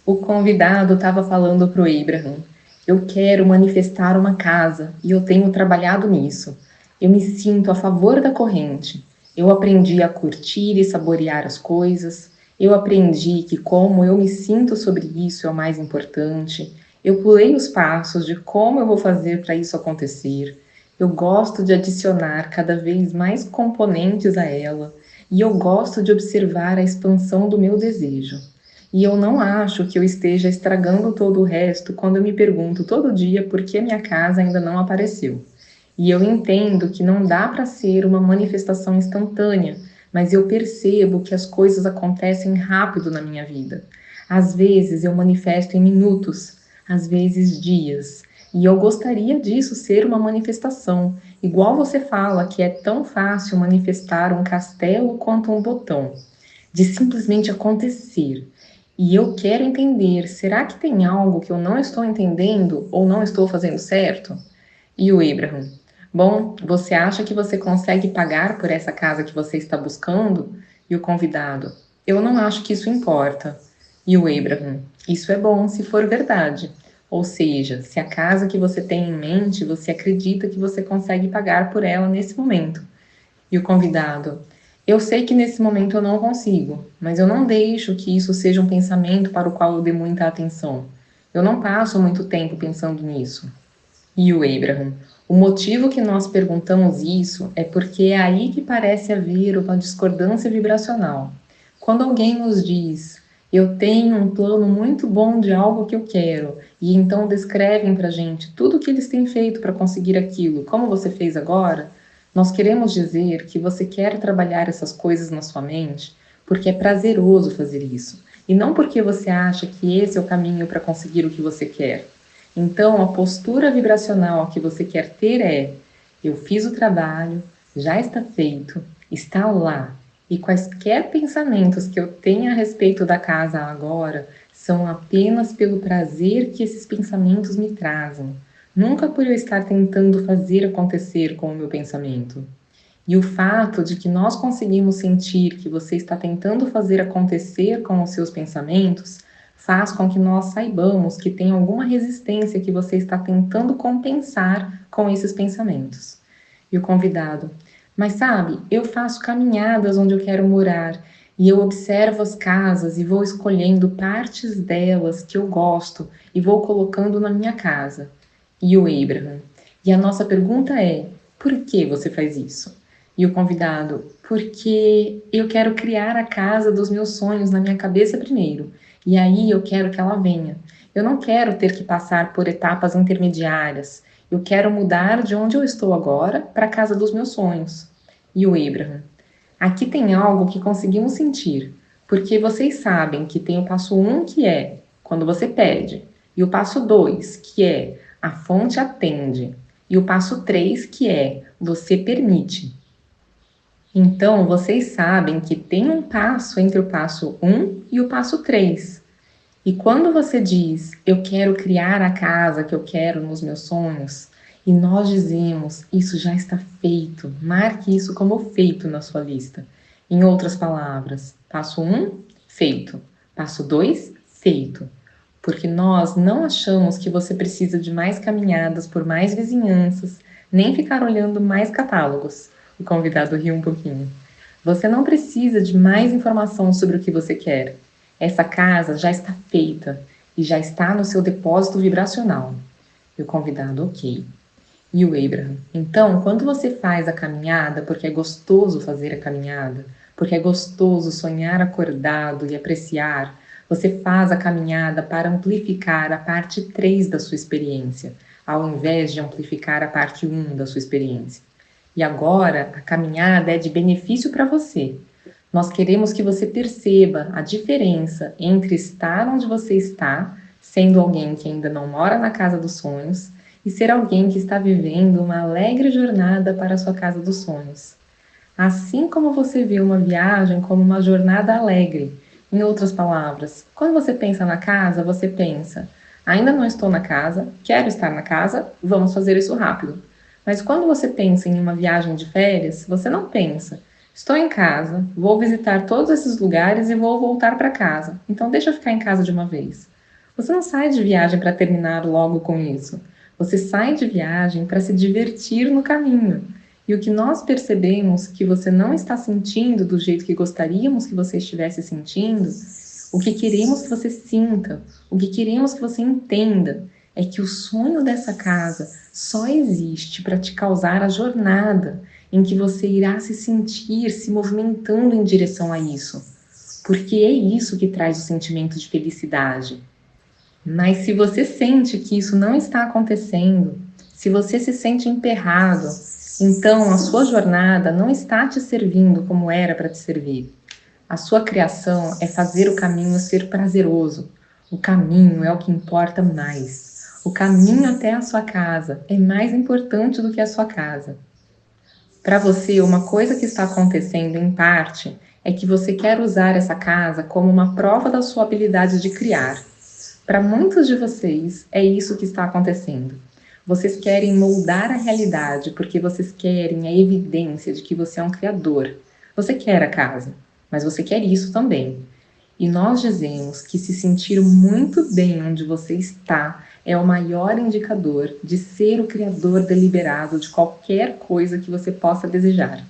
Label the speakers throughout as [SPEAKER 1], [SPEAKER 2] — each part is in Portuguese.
[SPEAKER 1] O convidado estava falando para o Abraham: eu quero manifestar uma casa e eu tenho trabalhado nisso. Eu me sinto a favor da corrente. Eu aprendi a curtir e saborear as coisas. Eu aprendi que como eu me sinto sobre isso é o mais importante. Eu pulei os passos de como eu vou fazer para isso acontecer. Eu gosto de adicionar cada vez mais componentes a ela e eu gosto de observar a expansão do meu desejo. E eu não acho que eu esteja estragando todo o resto quando eu me pergunto todo dia por que minha casa ainda não apareceu. E eu entendo que não dá para ser uma manifestação instantânea, mas eu percebo que as coisas acontecem rápido na minha vida. Às vezes eu manifesto em minutos, às vezes dias. E eu gostaria disso ser uma manifestação, igual você fala que é tão fácil manifestar um castelo quanto um botão, de simplesmente acontecer. E eu quero entender, será que tem algo que eu não estou entendendo ou não estou fazendo certo? E o Abraham: bom, você acha que você consegue pagar por essa casa que você está buscando? E o convidado: eu não acho que isso importa. E o Abraham: isso é bom se for verdade. Ou seja, se a casa que você tem em mente, você acredita que você consegue pagar por ela nesse momento. E o convidado: eu sei que nesse momento eu não consigo, mas eu não deixo que isso seja um pensamento para o qual eu dê muita atenção. Eu não passo muito tempo pensando nisso. E o Abraham: o motivo que nós perguntamos isso é porque é aí que parece haver uma discordância vibracional. Quando alguém nos diz, eu tenho um plano muito bom de algo que eu quero, e então descrevem para a gente tudo o que eles têm feito para conseguir aquilo, como você fez agora, nós queremos dizer que você quer trabalhar essas coisas na sua mente porque é prazeroso fazer isso, e não porque você acha que esse é o caminho para conseguir o que você quer. Então, a postura vibracional que você quer ter é: eu fiz o trabalho, já está feito, está lá. E quaisquer pensamentos que eu tenha a respeito da casa agora são apenas pelo prazer que esses pensamentos me trazem, nunca por eu estar tentando fazer acontecer com o meu pensamento. E o fato de que nós conseguimos sentir que você está tentando fazer acontecer com os seus pensamentos faz com que nós saibamos que tem alguma resistência que você está tentando compensar com esses pensamentos. E o convidado: mas sabe, eu faço caminhadas onde eu quero morar e eu observo as casas e vou escolhendo partes delas que eu gosto e vou colocando na minha casa. E o Abraham: e a nossa pergunta é: por que você faz isso? E o convidado: porque eu quero criar a casa dos meus sonhos na minha cabeça primeiro, e aí eu quero que ela venha. Eu não quero ter que passar por etapas intermediárias. Eu quero mudar de onde eu estou agora para a casa dos meus sonhos. E o Abraham: aqui tem algo que conseguimos sentir, porque vocês sabem que tem o passo um que é quando você pede, e o passo 2 que é a fonte atende, e o passo 3 que é você permite. Então, vocês sabem que tem um passo entre o passo um e o passo 3. E quando você diz, eu quero criar a casa que eu quero nos meus sonhos, e nós dizemos, isso já está feito, marque isso como feito na sua lista. Em outras palavras, passo um, feito. Passo 2, feito. Porque nós não achamos que você precisa de mais caminhadas por mais vizinhanças, nem ficar olhando mais catálogos. O convidado riu um pouquinho. Você não precisa de mais informação sobre o que você quer. Essa casa já está feita e já está no seu depósito vibracional. E o convidado: ok. E o Abraham: então, quando você faz a caminhada, porque é gostoso fazer a caminhada, porque é gostoso sonhar acordado e apreciar, você faz a caminhada para amplificar a parte 3 da sua experiência, ao invés de amplificar a parte um da sua experiência. E agora, a caminhada é de benefício para você. Nós queremos que você perceba a diferença entre estar onde você está, sendo alguém que ainda não mora na casa dos sonhos, e ser alguém que está vivendo uma alegre jornada para a sua casa dos sonhos. Assim como você vê uma viagem como uma jornada alegre. Em outras palavras, quando você pensa na casa, você pensa: ainda não estou na casa, quero estar na casa, vamos fazer isso rápido. Mas quando você pensa em uma viagem de férias, você não pensa: estou em casa, vou visitar todos esses lugares e vou voltar para casa, então deixa eu ficar em casa de uma vez. Você não sai de viagem para terminar logo com isso. Você sai de viagem para se divertir no caminho. E o que nós percebemos que você não está sentindo do jeito que gostaríamos que você estivesse sentindo, o que queremos que você sinta, o que queremos que você entenda, é que o sonho dessa casa só existe para te causar a jornada em que você irá se sentir se movimentando em direção a isso. Porque é isso que traz o sentimento de felicidade. Mas se você sente que isso não está acontecendo, se você se sente emperrado, então a sua jornada não está te servindo como era para te servir. A sua criação é fazer o caminho ser prazeroso. O caminho é o que importa mais. O caminho até a sua casa é mais importante do que a sua casa. Para você, uma coisa que está acontecendo em parte é que você quer usar essa casa como uma prova da sua habilidade de criar. Para muitos de vocês, é isso que está acontecendo. Vocês querem moldar a realidade porque vocês querem a evidência de que você é um criador. Você quer a casa, mas você quer isso também. E nós dizemos que se sentir muito bem onde você está é o maior indicador de ser o criador deliberado de qualquer coisa que você possa desejar.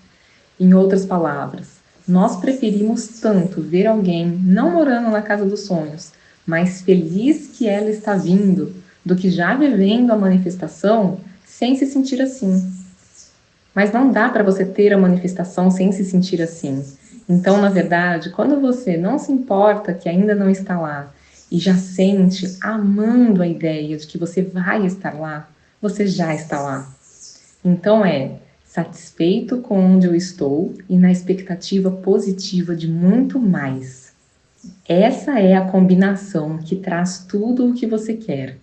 [SPEAKER 1] Em outras palavras, nós preferimos tanto ver alguém não morando na casa dos sonhos, mas feliz que ela está vindo, do que já vivendo a manifestação sem se sentir assim. Mas não dá para você ter a manifestação sem se sentir assim. Então, na verdade, quando você não se importa que ainda não está lá e já sente amando a ideia de que você vai estar lá, você já está lá. Então satisfeito com onde eu estou e na expectativa positiva de muito mais. Essa é a combinação que traz tudo o que você quer.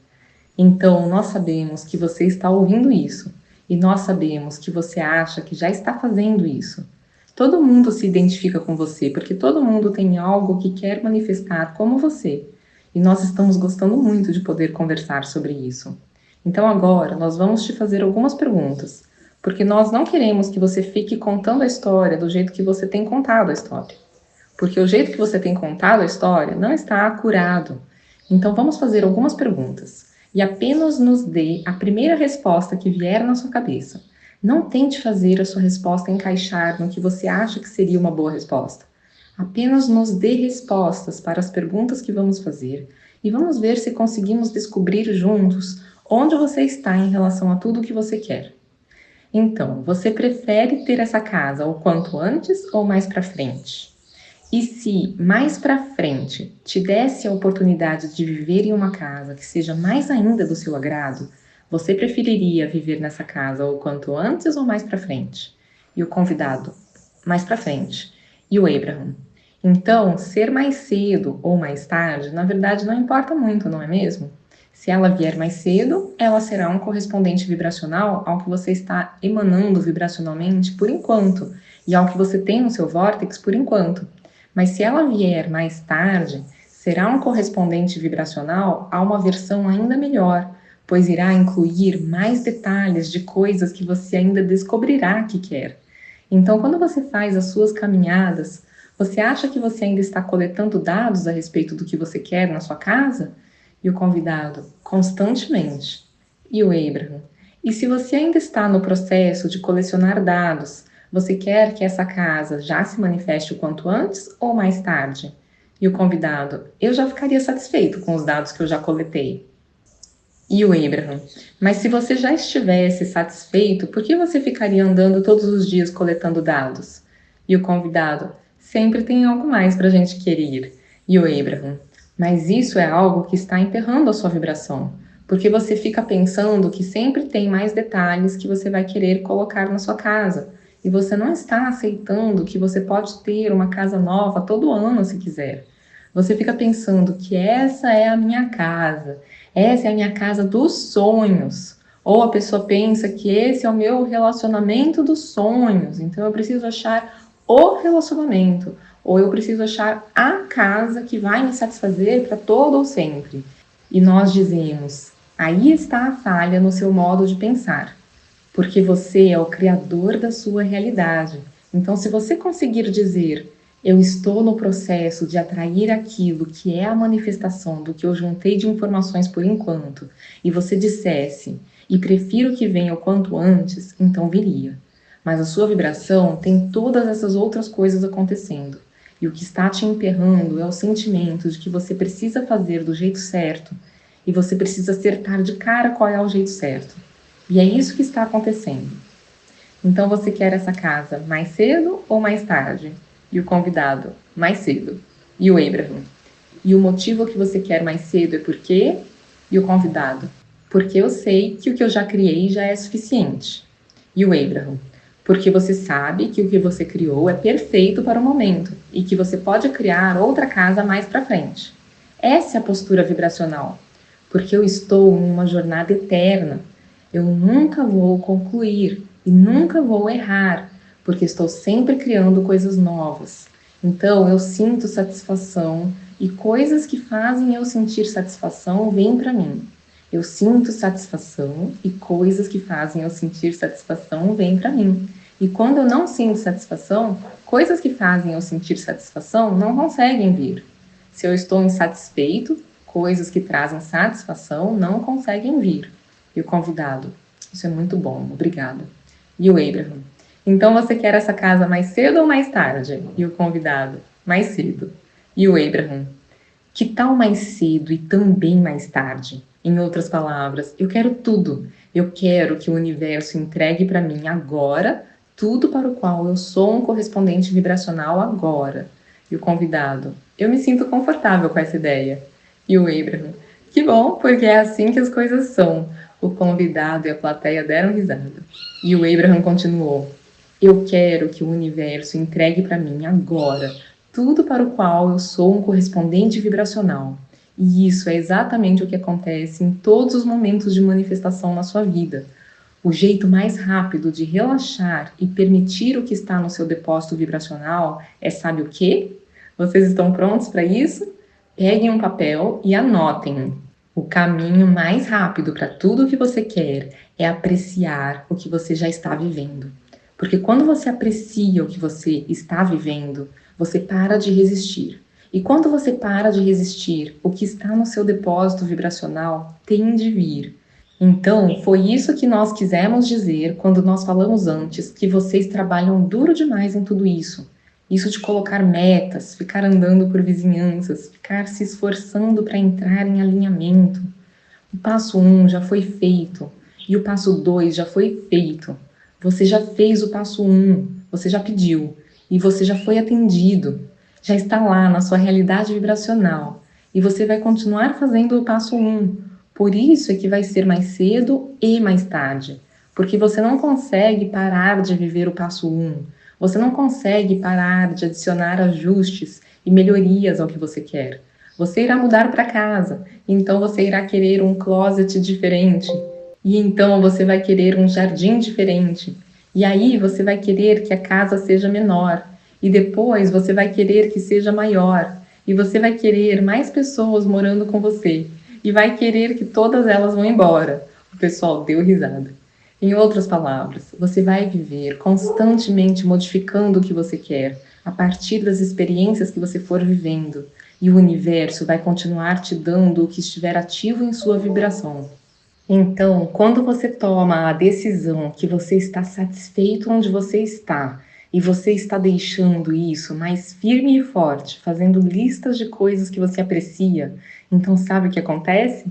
[SPEAKER 1] Então, nós sabemos que você está ouvindo isso e nós sabemos que você acha que já está fazendo isso. Todo mundo se identifica com você porque todo mundo tem algo que quer manifestar como você. E nós estamos gostando muito de poder conversar sobre isso. Então, agora, nós vamos te fazer algumas perguntas, porque nós não queremos que você fique contando a história do jeito que você tem contado a história. Porque o jeito que você tem contado a história não está acurado. Então, vamos fazer algumas perguntas. E apenas nos dê a primeira resposta que vier na sua cabeça. Não tente fazer a sua resposta encaixar no que você acha que seria uma boa resposta. Apenas nos dê respostas para as perguntas que vamos fazer e vamos ver se conseguimos descobrir juntos onde você está em relação a tudo o que você quer. Então, você prefere ter essa casa o quanto antes ou mais para frente? E se mais para frente te desse a oportunidade de viver em uma casa que seja mais ainda do seu agrado, você preferiria viver nessa casa o quanto antes ou mais para frente? E o convidado, mais para frente. E o Abraham. Então, ser mais cedo ou mais tarde, na verdade, não importa muito, não é mesmo? Se ela vier mais cedo, ela será um correspondente vibracional ao que você está emanando vibracionalmente por enquanto, e ao que você tem no seu vórtex por enquanto. Mas se ela vier mais tarde, será um correspondente vibracional a uma versão ainda melhor, pois irá incluir mais detalhes de coisas que você ainda descobrirá que quer. Então, quando você faz as suas caminhadas, você acha que você ainda está coletando dados a respeito do que você quer na sua casa? E o convidado, constantemente. E o Abraham. E se você ainda está no processo de colecionar dados, você quer que essa casa já se manifeste o quanto antes ou mais tarde? E o convidado, eu já ficaria satisfeito com os dados que eu já coletei. E o Abraham, mas se você já estivesse satisfeito, por que você ficaria andando todos os dias coletando dados? E o convidado, sempre tem algo mais para a gente querer. E o Abraham, mas isso é algo que está emperrando a sua vibração, porque você fica pensando que sempre tem mais detalhes que você vai querer colocar na sua casa, e você não está aceitando que você pode ter uma casa nova todo ano se quiser. Você fica pensando que essa é a minha casa, essa é a minha casa dos sonhos. Ou a pessoa pensa que esse é o meu relacionamento dos sonhos, então eu preciso achar o relacionamento, ou eu preciso achar a casa que vai me satisfazer para todo ou sempre. E nós dizemos, aí está a falha no seu modo de pensar, porque você é o criador da sua realidade. Então, se você conseguir dizer, Eu estou no processo de atrair aquilo que é a manifestação do que eu juntei de informações por enquanto, e você dissesse, e prefiro que venha o quanto antes, então viria. Mas a sua vibração tem todas essas outras coisas acontecendo. E o que está te emperrando é o sentimento de que você precisa fazer do jeito certo e você precisa acertar de cara qual é o jeito certo. E é isso que está acontecendo. Então você quer essa casa mais cedo ou mais tarde? E o convidado, mais cedo. E o Abraham, e o motivo que você quer mais cedo é por quê? E o convidado, porque eu sei que o que eu já criei já é suficiente. E o Abraham, porque você sabe que o que você criou é perfeito para o momento e que você pode criar outra casa mais para frente. Essa é a postura vibracional, porque eu estou em uma jornada eterna. Eu nunca vou concluir e nunca vou errar, porque estou sempre criando coisas novas. Então eu sinto satisfação e coisas que fazem eu sentir satisfação vêm para mim. Eu sinto satisfação e coisas que fazem eu sentir satisfação vêm para mim. E quando eu não sinto satisfação, coisas que fazem eu sentir satisfação não conseguem vir. Se eu estou insatisfeito, coisas que trazem satisfação não conseguem vir. E o convidado, isso é muito bom, obrigada. E o Abraham, então você quer essa casa mais cedo ou mais tarde? E o convidado, mais cedo. E o Abraham, que tal mais cedo e também mais tarde? Em outras palavras, eu quero tudo. Eu quero que o universo entregue para mim agora tudo para o qual eu sou um correspondente vibracional agora. E o convidado, eu me sinto confortável com essa ideia. E o Abraham, que bom, porque é assim que as coisas são. O convidado e a plateia deram risada. E o Abraham continuou, eu quero que o universo entregue para mim agora tudo para o qual eu sou um correspondente vibracional. E isso é exatamente o que acontece em todos os momentos de manifestação na sua vida. O jeito mais rápido de relaxar e permitir o que está no seu depósito vibracional é, sabe o quê? Vocês estão prontos para isso? Peguem um papel e anotem. O caminho mais rápido para tudo o que você quer é apreciar o que você já está vivendo. Porque quando você aprecia o que você está vivendo, você para de resistir. E quando você para de resistir, o que está no seu depósito vibracional tem de vir. Então, foi isso que nós quisemos dizer quando nós falamos antes que vocês trabalham duro demais em tudo isso. Isso de colocar metas, ficar andando por vizinhanças, ficar se esforçando para entrar em alinhamento. O passo 1 já foi feito e o passo 2 já foi feito. Você já fez o passo 1, você já pediu e você já foi atendido. Já está lá na sua realidade vibracional e você vai continuar fazendo o passo 1. Por isso é que vai ser mais cedo e mais tarde, porque você não consegue parar de viver o passo 1. Você não consegue parar de adicionar ajustes e melhorias ao que você quer. Você irá mudar para casa, então você irá querer um closet diferente, e então você vai querer um jardim diferente, e aí você vai querer que a casa seja menor, e depois você vai querer que seja maior, e você vai querer mais pessoas morando com você, e vai querer que todas elas vão embora. O pessoal deu risada. Em outras palavras, você vai viver constantemente modificando o que você quer, a partir das experiências que você for vivendo, e o universo vai continuar te dando o que estiver ativo em sua vibração. Então, quando você toma a decisão que você está satisfeito onde você está, e você está deixando isso mais firme e forte, fazendo listas de coisas que você aprecia, então sabe o que acontece?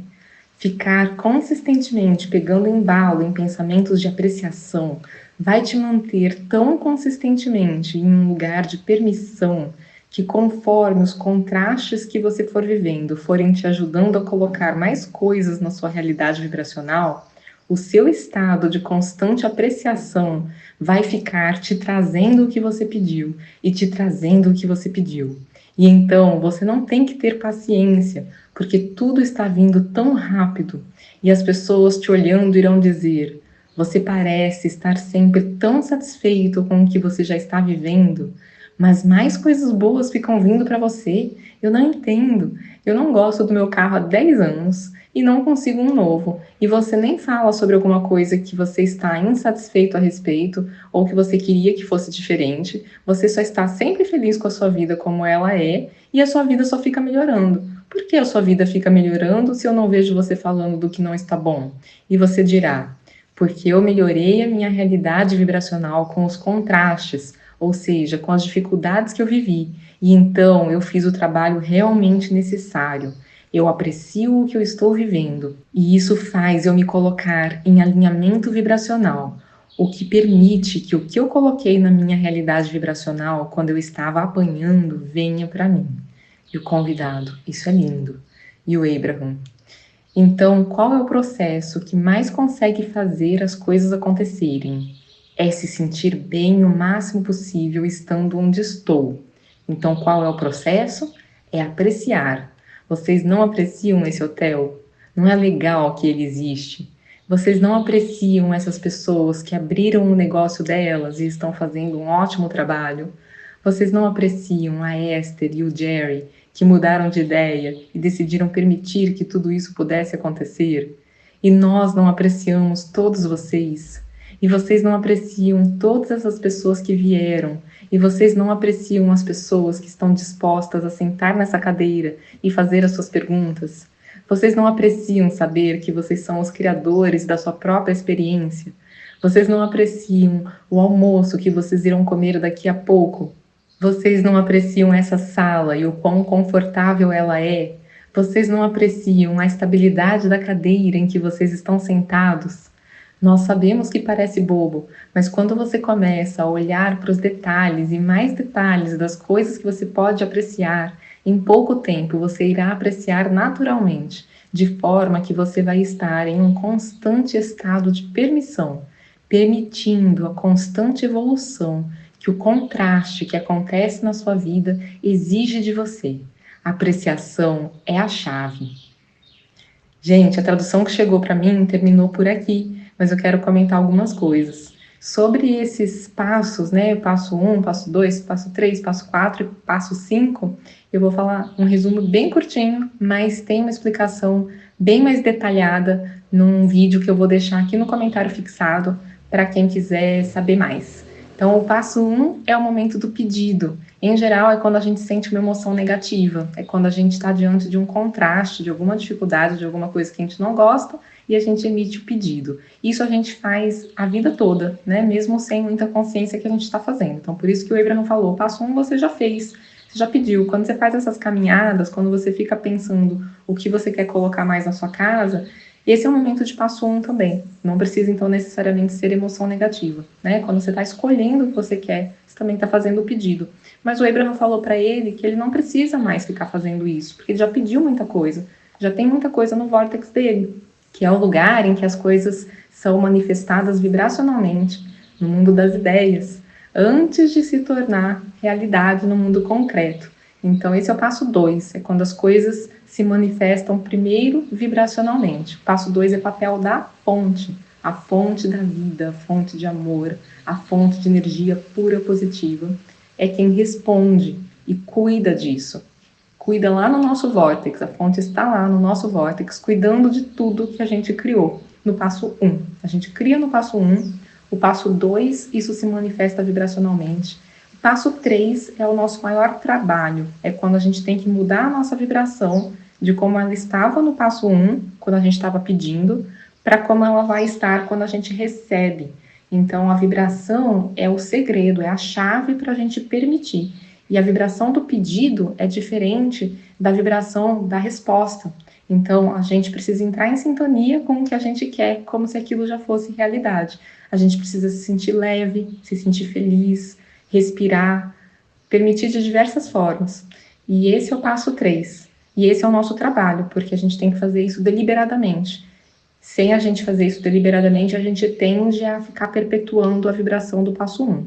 [SPEAKER 1] Ficar consistentemente pegando embalo em pensamentos de apreciação vai te manter tão consistentemente em um lugar de permissão que, conforme os contrastes que você for vivendo forem te ajudando a colocar mais coisas na sua realidade vibracional, o seu estado de constante apreciação vai ficar te trazendo o que você pediu e te trazendo o que você pediu. E então você não tem que ter paciência, porque tudo está vindo tão rápido e as pessoas te olhando irão dizer: você parece estar sempre tão satisfeito com o que você já está vivendo, mas mais coisas boas ficam vindo para você. Eu não entendo. Eu não gosto do meu carro há 10 anos e não consigo um novo. E você nem fala sobre alguma coisa que você está insatisfeito a respeito ou que você queria que fosse diferente. Você só está sempre feliz com a sua vida como ela é e a sua vida só fica melhorando. Por que a sua vida fica melhorando se eu não vejo você falando do que não está bom? E você dirá: porque eu melhorei a minha realidade vibracional com os contrastes, ou seja, com as dificuldades que eu vivi. E então eu fiz o trabalho realmente necessário. Eu aprecio o que eu estou vivendo, e isso faz eu me colocar em alinhamento vibracional, o que permite que o que eu coloquei na minha realidade vibracional quando eu estava apanhando venha para mim. E o convidado, isso é lindo. E o Abraham. Então, qual é o processo que mais consegue fazer as coisas acontecerem? É se sentir bem o máximo possível estando onde estou. Então, qual é o processo? É apreciar. Vocês não apreciam esse hotel? Não é legal que ele existe? Vocês não apreciam essas pessoas que abriram o negócio delas e estão fazendo um ótimo trabalho? Vocês não apreciam a Esther e o Jerry, que mudaram de ideia e decidiram permitir que tudo isso pudesse acontecer? E nós não apreciamos todos vocês? E vocês não apreciam todas essas pessoas que vieram? E vocês não apreciam as pessoas que estão dispostas a sentar nessa cadeira e fazer as suas perguntas? Vocês não apreciam saber que vocês são os criadores da sua própria experiência? Vocês não apreciam o almoço que vocês irão comer daqui a pouco? Vocês não apreciam essa sala e o quão confortável ela é? Vocês não apreciam a estabilidade da cadeira em que vocês estão sentados? Nós sabemos que parece bobo, mas quando você começa a olhar para os detalhes e mais detalhes das coisas que você pode apreciar, em pouco tempo você irá apreciar naturalmente, de forma que você vai estar em um constante estado de permissão, permitindo a constante evolução que o contraste que acontece na sua vida exige de você. A apreciação é a chave. Gente, a tradução que chegou para mim terminou por aqui, mas eu quero comentar algumas coisas. Sobre esses passos, né? Passo 1, passo 2, passo 3, passo 4 e passo 5, eu vou falar um resumo bem curtinho, mas tem uma explicação bem mais detalhada num vídeo que eu vou deixar aqui no comentário fixado para quem quiser saber mais. Então, o passo 1 é o momento do pedido. Em geral, é quando a gente sente uma emoção negativa, é quando a gente está diante de um contraste, de alguma dificuldade, de alguma coisa que a gente não gosta, e a gente emite o pedido. Isso a gente faz a vida toda, né? Mesmo sem muita consciência que a gente está fazendo. Então, por isso que o Abraham falou, passo 1 você já fez, você já pediu. Quando você faz essas caminhadas, quando você fica pensando o que você quer colocar mais na sua casa, esse é o momento de passo 1 também. Não precisa, então, necessariamente ser emoção negativa, né? Quando você está escolhendo o que você quer, você também está fazendo o pedido. Mas o Abraham falou para ele que ele não precisa mais ficar fazendo isso, porque ele já pediu muita coisa, já tem muita coisa no vórtex dele, que é o lugar em que as coisas são manifestadas vibracionalmente, no mundo das ideias, antes de se tornar realidade no mundo concreto. Então, esse é o passo 2, é quando as coisas se manifestam primeiro vibracionalmente. O passo 2 é papel da fonte, a fonte da vida, a fonte de amor, a fonte de energia pura positiva. É quem responde e cuida disso. Cuida lá no nosso vórtex, a fonte está lá no nosso vórtex, cuidando de tudo que a gente criou no passo 1. A gente cria no passo 1, o passo 2, isso se manifesta vibracionalmente. O passo 3 é o nosso maior trabalho, é quando a gente tem que mudar a nossa vibração de como ela estava no passo 1, quando a gente estava pedindo, para como ela vai estar quando a gente recebe. Então, a vibração é o segredo, é a chave para a gente permitir. E a vibração do pedido é diferente da vibração da resposta. Então, a gente precisa entrar em sintonia com o que a gente quer, como se aquilo já fosse realidade. A gente precisa se sentir leve, se sentir feliz, respirar, permitir de diversas formas. E esse é o passo 3. E esse é o nosso trabalho, porque a gente tem que fazer isso deliberadamente. Sem a gente fazer isso deliberadamente, a gente tende a ficar perpetuando a vibração do passo 1.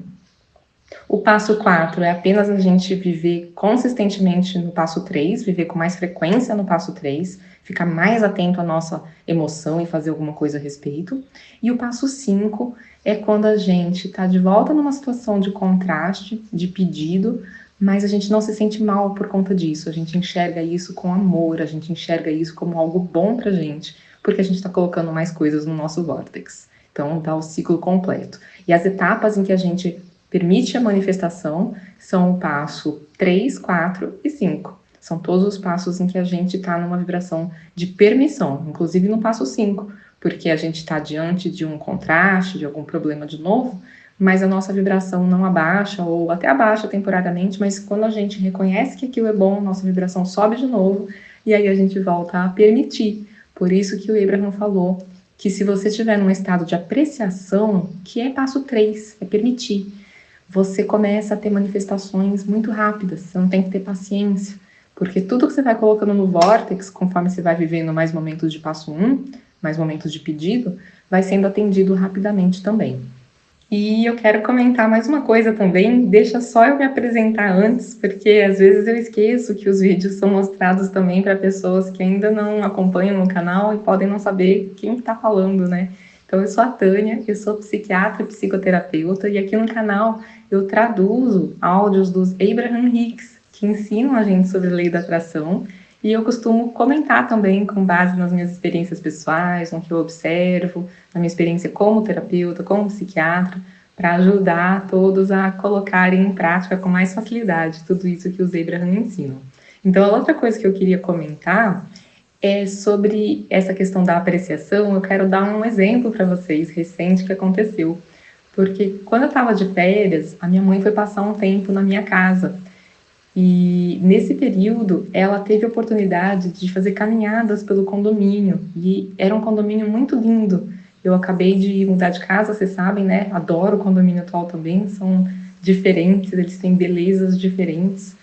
[SPEAKER 1] O passo 4 é apenas a gente viver consistentemente no passo 3, viver com mais frequência no passo 3, ficar mais atento à nossa emoção e fazer alguma coisa a respeito. E o passo 5 é quando a gente está de volta numa situação de contraste, de pedido, mas a gente não se sente mal por conta disso. A gente enxerga isso com amor, a gente enxerga isso como algo bom pra gente, porque a gente está colocando mais coisas no nosso vórtex. Então, dá o ciclo completo. E as etapas em que a gente permite a manifestação são o passo 3, 4 e 5. São todos os passos em que a gente está numa vibração de permissão, inclusive no passo 5, porque a gente está diante de um contraste, de algum problema de novo, mas a nossa vibração não abaixa, ou até abaixa temporariamente, mas quando a gente reconhece que aquilo é bom, nossa vibração sobe de novo, e aí a gente volta a permitir. Por isso que o Abraham falou que se você estiver num estado de apreciação, que é passo 3, é permitir, você começa a ter manifestações muito rápidas, você não tem que ter paciência, porque tudo que você vai colocando no vórtex, conforme você vai vivendo mais momentos de passo 1, mais momentos de pedido, vai sendo atendido rapidamente também. E eu quero comentar mais uma coisa também, deixa só eu me apresentar antes, porque às vezes eu esqueço que os vídeos são mostrados também para pessoas que ainda não acompanham o canal e podem não saber quem está falando, né? Então, eu sou a Tânia, eu sou psiquiatra e psicoterapeuta, e aqui no canal eu traduzo áudios dos Abraham Hicks, que ensinam a gente sobre a lei da atração, e eu costumo comentar também com base nas minhas experiências pessoais, no que eu observo, na minha experiência como terapeuta, como psiquiatra, para ajudar todos a colocarem em prática com mais facilidade tudo isso que os Abraham ensinam. Então, a outra coisa que eu queria comentar é sobre essa questão da apreciação. Eu quero dar um exemplo para vocês recente que aconteceu. Porque quando eu estava de férias, a minha mãe foi passar um tempo na minha casa. E nesse período, ela teve a oportunidade de fazer caminhadas pelo condomínio. E era um condomínio muito lindo. Eu acabei de mudar de casa, vocês sabem, né? Adoro o condomínio atual também. São diferentes, eles têm belezas diferentes.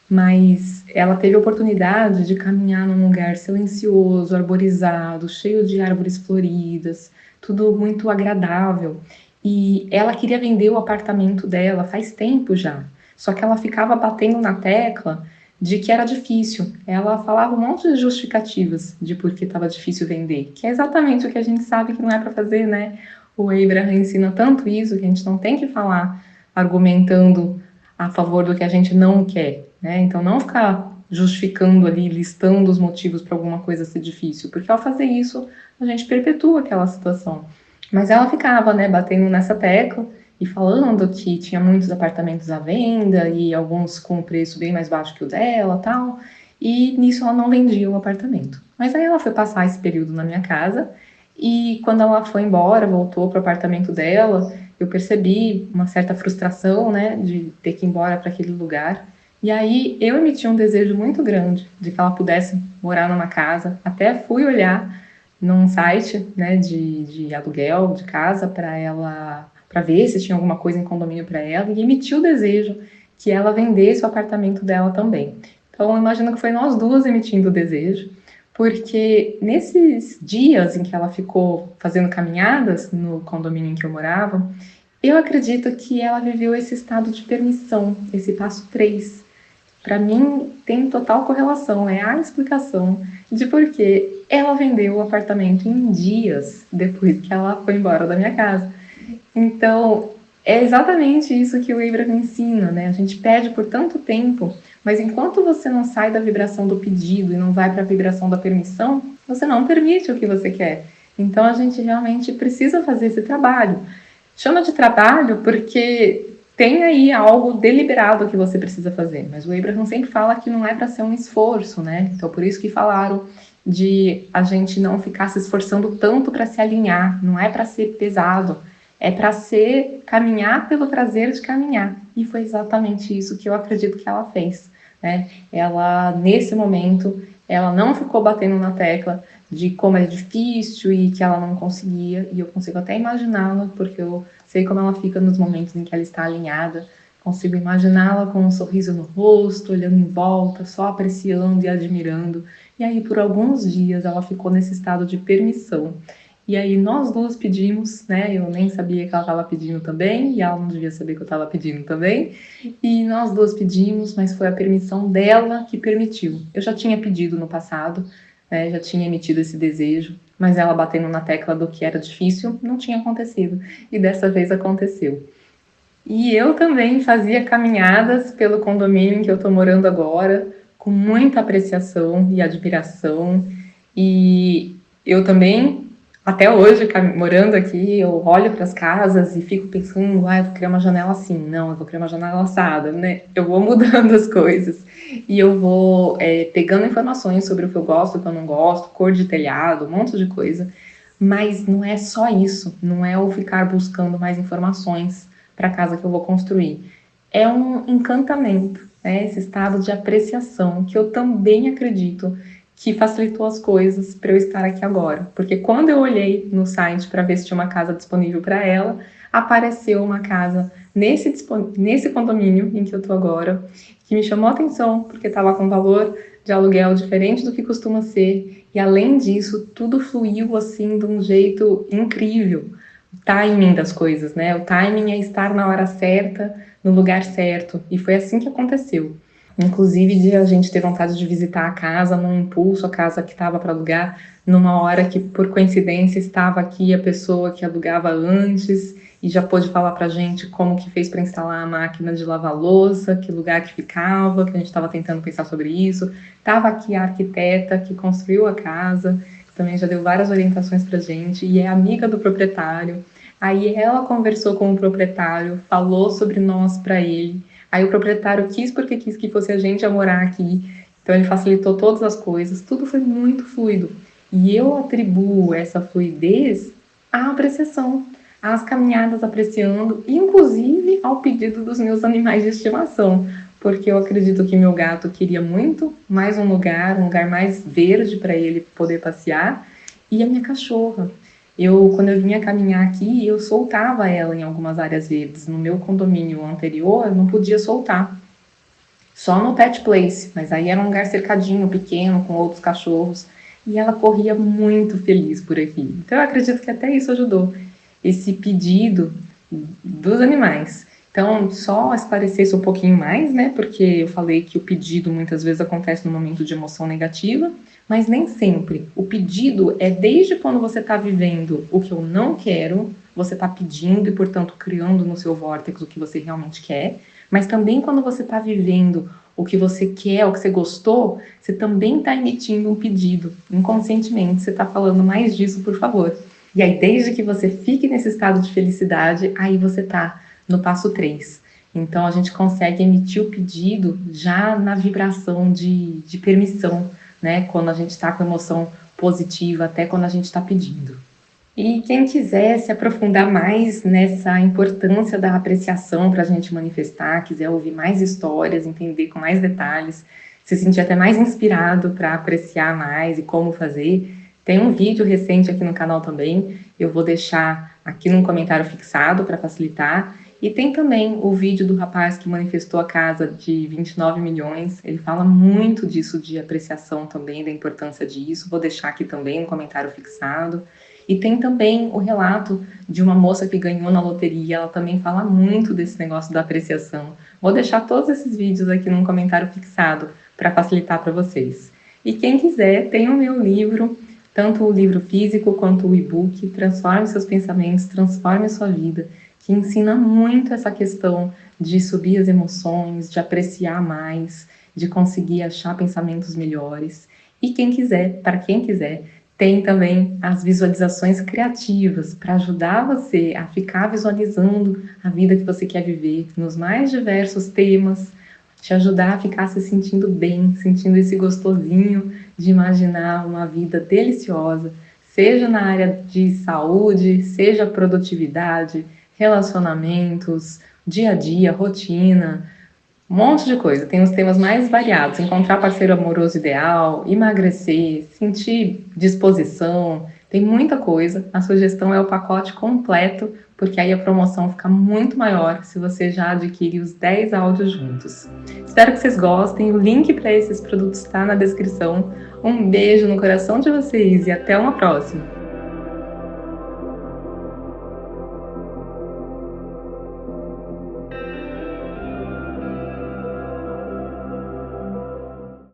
[SPEAKER 1] Mas ela teve a oportunidade de caminhar num lugar silencioso, arborizado, cheio de árvores floridas, tudo muito agradável. E ela queria vender o apartamento dela faz tempo já. Só que ela ficava batendo na tecla de que era difícil. Ela falava um monte de justificativas de por que estava difícil vender, que é exatamente o que a gente sabe que não é para fazer, né? O Abraham ensina tanto isso que a gente não tem que falar argumentando a favor do que a gente não quer, né? Então, não ficar justificando ali, listando os motivos para alguma coisa ser difícil, porque ao fazer isso, a gente perpetua aquela situação. Mas ela ficava, né, batendo nessa tecla e falando que tinha muitos apartamentos à venda e alguns com um preço bem mais baixo que o dela, tal. E nisso ela não vendia o apartamento. Mas aí ela foi passar esse período na minha casa e quando ela foi embora, voltou para o apartamento dela, eu percebi uma certa frustração, né, de ter que ir embora para aquele lugar. E aí eu emiti um desejo muito grande de que ela pudesse morar numa casa. Até fui olhar num site, né, de aluguel de casa para ela, para ver se tinha alguma coisa em condomínio para ela, e emiti o desejo que ela vendesse o apartamento dela também. Então, eu imagino que foi nós duas emitindo o desejo, porque nesses dias em que ela ficou fazendo caminhadas no condomínio em que eu morava, eu acredito que ela viveu esse estado de permissão, esse passo 3. Para mim, tem total correlação, é a explicação de por que ela vendeu o apartamento em dias depois que ela foi embora da minha casa. Então, é exatamente isso que o Abraham ensina, né? A gente pede por tanto tempo, mas enquanto você não sai da vibração do pedido e não vai para a vibração da permissão, você não permite o que você quer. Então, a gente realmente precisa fazer esse trabalho. Chama de trabalho porque tem aí algo deliberado que você precisa fazer, mas o Abraham sempre fala que não é para ser um esforço, né? Então, por isso que falaram de a gente não ficar se esforçando tanto para se alinhar, não é para ser pesado, é para ser caminhar pelo prazer de caminhar. E foi exatamente isso que eu acredito que ela fez, né? Ela, nesse momento, ela não ficou batendo na tecla de como é difícil e que ela não conseguia, e eu consigo até imaginá-la, porque eu sei como ela fica nos momentos em que ela está alinhada, consigo imaginá-la com um sorriso no rosto, olhando em volta, só apreciando e admirando, e aí por alguns dias ela ficou nesse estado de permissão. E aí nós duas pedimos, né? Eu nem sabia que ela estava pedindo também, e ela não devia saber que eu estava pedindo também. E nós duas pedimos, mas foi a permissão dela que permitiu. Eu já tinha pedido no passado, né? Já tinha emitido esse desejo, mas ela batendo na tecla do que era difícil, não tinha acontecido. E dessa vez aconteceu. E eu também fazia caminhadas pelo condomínio em que eu estou morando agora, com muita apreciação e admiração. E eu também, até hoje, morando aqui, eu olho para as casas e fico pensando, eu vou criar uma janela assim, não, eu vou criar uma janela assada, né? Eu vou mudando as coisas. E eu vou pegando informações sobre o que eu gosto, o que eu não gosto, cor de telhado, um monte de coisa. Mas não é só isso, não é eu ficar buscando mais informações para a casa que eu vou construir. É um encantamento, né? Esse estado de apreciação que eu também acredito que facilitou as coisas para eu estar aqui agora. Porque quando eu olhei no site para ver se tinha uma casa disponível para ela, apareceu uma casa nesse condomínio em que eu estou agora, que me chamou a atenção porque estava com valor de aluguel diferente do que costuma ser. E além disso, tudo fluiu assim de um jeito incrível. O timing das coisas, né? O timing é estar na hora certa, no lugar certo. E foi assim que aconteceu. Inclusive, de a gente ter vontade de visitar a casa num impulso, a casa que estava para alugar, numa hora que, por coincidência, estava aqui a pessoa que alugava antes e já pôde falar para a gente como que fez para instalar a máquina de lavar louça, que lugar que ficava, que a gente estava tentando pensar sobre isso. Estava aqui a arquiteta que construiu a casa, que também já deu várias orientações para a gente, e é amiga do proprietário. Aí ela conversou com o proprietário, falou sobre nós para ele. Aí o proprietário quis porque quis que fosse a gente a morar aqui. Então ele facilitou todas as coisas. Tudo foi muito fluido. E eu atribuo essa fluidez à apreciação, às caminhadas apreciando, inclusive ao pedido dos meus animais de estimação. Porque eu acredito que meu gato queria muito mais um lugar mais verde para ele poder passear. E a minha cachorra. Quando eu vinha caminhar aqui, eu soltava ela em algumas áreas verdes. No meu condomínio anterior, eu não podia soltar. Só no pet place, mas aí era um lugar cercadinho, pequeno, com outros cachorros. E ela corria muito feliz por aqui. Então eu acredito que até isso ajudou. Esse pedido dos animais. Então, só esclarecer isso um pouquinho mais, né? Porque eu falei que o pedido muitas vezes acontece no momento de emoção negativa, mas nem sempre. O pedido é desde quando você está vivendo o que eu não quero, você está pedindo e, portanto, criando no seu vórtice o que você realmente quer, mas também quando você está vivendo o que você quer, o que você gostou, você também está emitindo um pedido. Inconscientemente, você está falando mais disso, por favor. E aí, desde que você fique nesse estado de felicidade, aí você está no passo 3. Então, a gente consegue emitir o pedido já na vibração de permissão, né? Quando a gente está com emoção positiva, até quando a gente está pedindo. E quem quiser se aprofundar mais nessa importância da apreciação para a gente manifestar, quiser ouvir mais histórias, entender com mais detalhes, se sentir até mais inspirado para apreciar mais e como fazer, tem um vídeo recente aqui no canal também, eu vou deixar aqui num comentário fixado para facilitar. E tem também o vídeo do rapaz que manifestou a casa de 29 milhões, ele fala muito disso, de apreciação também, da importância disso, vou deixar aqui também no comentário fixado. E tem também o relato de uma moça que ganhou na loteria, ela também fala muito desse negócio da apreciação. Vou deixar todos esses vídeos aqui num comentário fixado para facilitar para vocês. E quem quiser, tem o meu livro, tanto o livro físico quanto o e-book, Transforme Seus Pensamentos, Transforme a Sua Vida, que ensina muito essa questão de subir as emoções, de apreciar mais, de conseguir achar pensamentos melhores. E quem quiser, para quem quiser, tem também as visualizações criativas para ajudar você a ficar visualizando a vida que você quer viver nos mais diversos temas, te ajudar a ficar se sentindo bem, sentindo esse gostosinho de imaginar uma vida deliciosa, seja na área de saúde, seja produtividade, relacionamentos, dia a dia, rotina, um monte de coisa. Tem os temas mais variados: encontrar parceiro amoroso ideal, emagrecer, sentir disposição. Tem muita coisa. A sugestão é o pacote completo, porque aí a promoção fica muito maior se você já adquirir os 10 áudios juntos. Espero que vocês gostem. O link para esses produtos está na descrição. Um beijo no coração de vocês e até uma próxima!